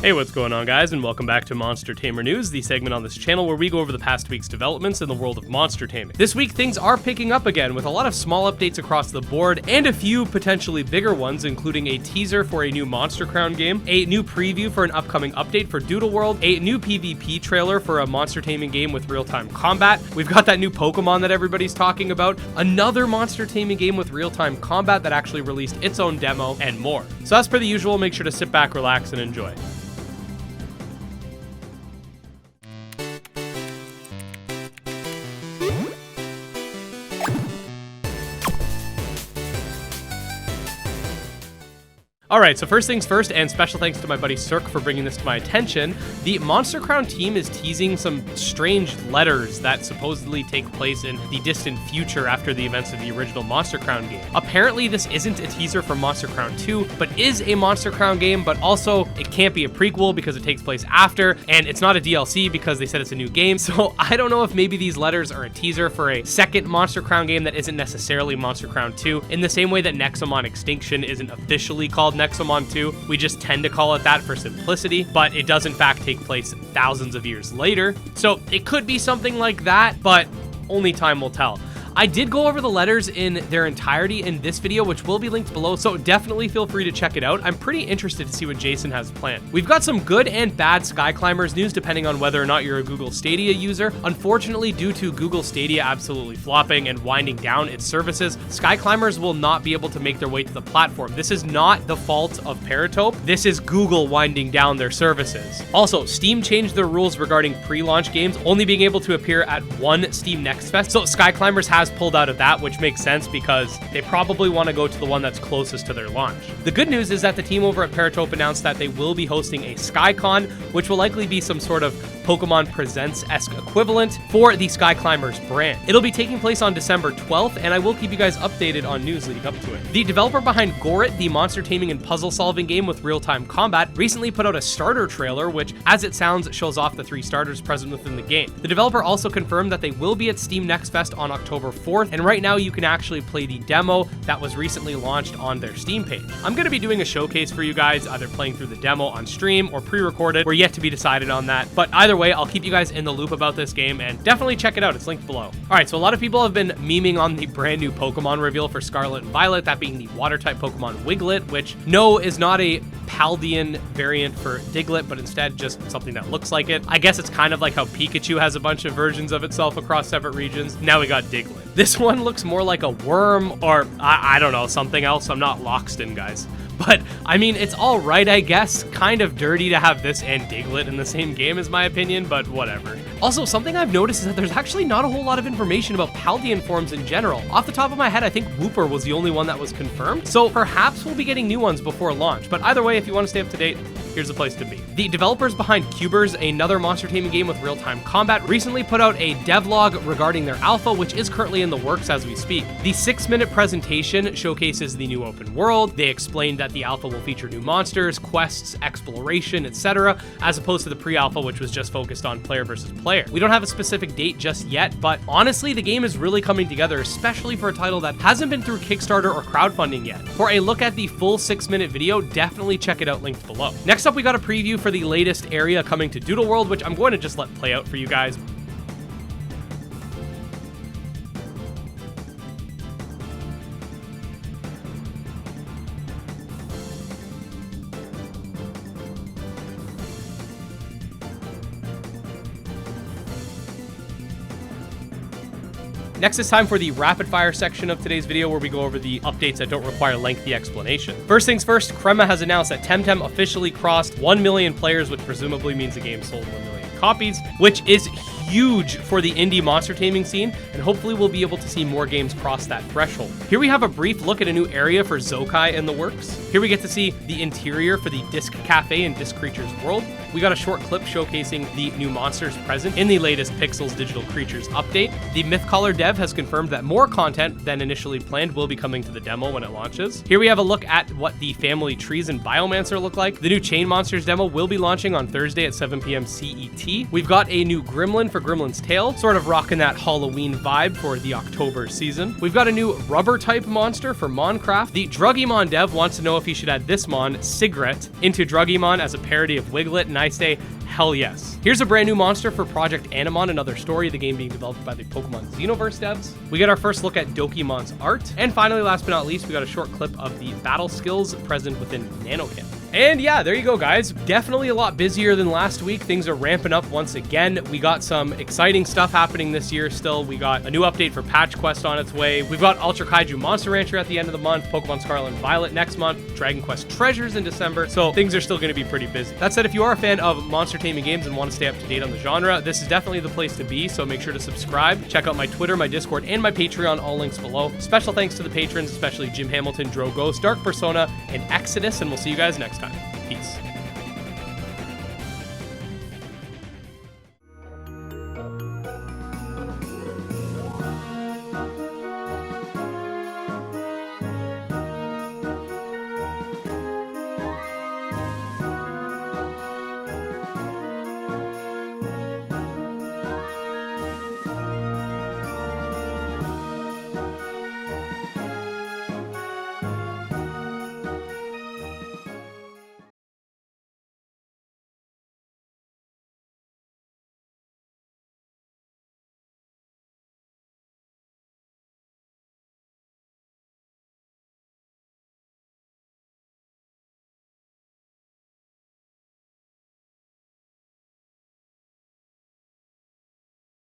Hey, what's going on, guys, and welcome back to Monster Tamer News, the segment on this channel where we go over the past week's developments in the world of monster taming. This week, things are picking up again, with a lot of small updates across the board, and a few potentially bigger ones, including a teaser for a new Monster Crown game, a new preview for an upcoming update for Doodle World, a new PvP trailer for a monster taming game with real-time combat. We've got that new Pokemon that everybody's talking about, another monster taming game with real-time combat that actually released its own demo, and more. So as per the usual, make sure to sit back, relax, and enjoy. Alright, so first things first, and special thanks to my buddy Cirque for bringing this to my attention. The Monster Crown team is teasing some strange letters that supposedly take place in the distant future after the events of the original Monster Crown game. Apparently, this isn't a teaser for Monster Crown 2, but is a Monster Crown game, but also it can't be a prequel because it takes place after, and it's not a DLC because they said it's a new game, so I don't know if maybe these letters are a teaser for a second Monster Crown game that isn't necessarily Monster Crown 2, in the same way that Nexomon Extinction isn't officially called Nexomon 2. We just tend to call it that for simplicity, but it does in fact take place thousands of years later. So it could be something like that, but only time will tell. I did go over the letters in their entirety in this video, which will be linked below, so definitely feel free to check it out. I'm pretty interested to see what Jason has planned. We've got some good and bad Sky Climbers news depending on whether or not you're a Google Stadia user. Unfortunately, due to Google Stadia absolutely flopping and winding down its services, Sky Climbers will not be able to make their way to the platform. This is not the fault of Paratope. This is Google winding down their services. Also, Steam changed their rules regarding pre-launch games only being able to appear at one Steam Next Fest, so Sky Climbers has pulled out of that, which makes sense because they probably want to go to the one that's closest to their launch. The good news is that the team over at Paratope announced that they will be hosting a SkyCon, which will likely be some sort of Pokemon Presents-esque equivalent for the Sky Climbers brand. It'll be taking place on December 12th, and I will keep you guys updated on news leading up to it. The developer behind Gorit, the monster taming and puzzle solving game with real-time combat, recently put out a starter trailer, which, as it sounds, shows off the 3 starters present within the game. The developer also confirmed that they will be at Steam Next Fest on October 4th, and right now you can actually play the demo that was recently launched on their Steam page. I'm going to be doing a showcase for you guys, either playing through the demo on stream or pre-recorded. We're yet to be decided on that, but either way, I'll keep you guys in the loop about this game, and definitely check it out. It's linked below. Alright, so a lot of people have been memeing on the brand new Pokemon reveal for Scarlet and Violet, that being the water-type Pokemon Wiglet, which, no, is not a Paldean variant for Diglett, but instead just something that looks like it. I guess it's kind of like how Pikachu has a bunch of versions of itself across separate regions. Now we got Diglett. This one looks more like a worm, or I don't know, something else. I'm not Loxton, guys. But, I mean, it's all right, I guess. Kind of dirty to have this and Diglett in the same game, is my opinion, but whatever. Also, something I've noticed is that there's actually not a whole lot of information about Paldean forms in general. Off the top of my head, I think Wooper was the only one that was confirmed, so perhaps we'll be getting new ones before launch. But either way, if you want to stay up to date, here's the place to be. The developers behind Cubers, another monster taming game with real-time combat, recently put out a devlog regarding their alpha, which is currently in the works as we speak. The 6-minute presentation showcases the new open world. They explained that the alpha will feature new monsters, quests, exploration, etc., as opposed to the pre-alpha, which was just focused on player versus player. We don't have a specific date just yet, but honestly, the game is really coming together, especially for a title that hasn't been through Kickstarter or crowdfunding yet. For a look at the full 6-minute video, definitely check it out linked below. Next up, we got a preview for the latest area coming to Doodle World, which I'm going to just let play out for you guys. Next, it's time for the rapid fire section of today's video where we go over the updates that don't require lengthy explanation. First things first, Crema has announced that Temtem officially crossed 1 million players, which presumably means the game sold 1 million copies, which is huge for the indie monster taming scene, and hopefully we'll be able to see more games cross that threshold. Here we have a brief look at a new area for Zokai in the works. Here we get to see the interior for the Disc Cafe in Disc Creatures World. we got a short clip showcasing the new monsters present in the latest Pixels Digital Creatures update. The Mythcaller dev has confirmed that more content than initially planned will be coming to the demo when it launches. Here we have a look at what the family trees and Biomancer look like. The new Chain Monsters demo will be launching on Thursday at 7 p.m. CET. We've got a new Gremlin for Gremlin's Tale, sort of rocking that Halloween vibe for the October season. We've got a new rubber type monster for Moncraft. The Drugimon dev wants to know if he should add this mon, Sigret, into Drugimon as a parody of Wiglet, and I say, hell yes. Here's a brand new monster for Project Animon, another story, the game being developed by the Pokemon Xenoverse devs. We get our first look at Dokimon's art. And finally, last but not least, we got a short clip of the battle skills present within Nanokin. And yeah, there you go, guys. Definitely a lot busier than last week. Things are ramping up once again. We got some exciting stuff happening this year still. We got a new update for Patch Quest on its way. We've got Ultra Kaiju Monster Rancher at the end of the month, Pokemon Scarlet and Violet next month, Dragon Quest Treasures in December. So things are still going to be pretty busy. That said, if you are a fan of monster taming games and want to stay up to date on the genre, this is definitely the place to be. So make sure to subscribe. Check out my Twitter, my Discord, and my Patreon, all links below. Special thanks to the patrons, especially Jim Hamilton, Drow Ghost, Dark Persona, and Exodus, and we'll see you guys next time. Peace.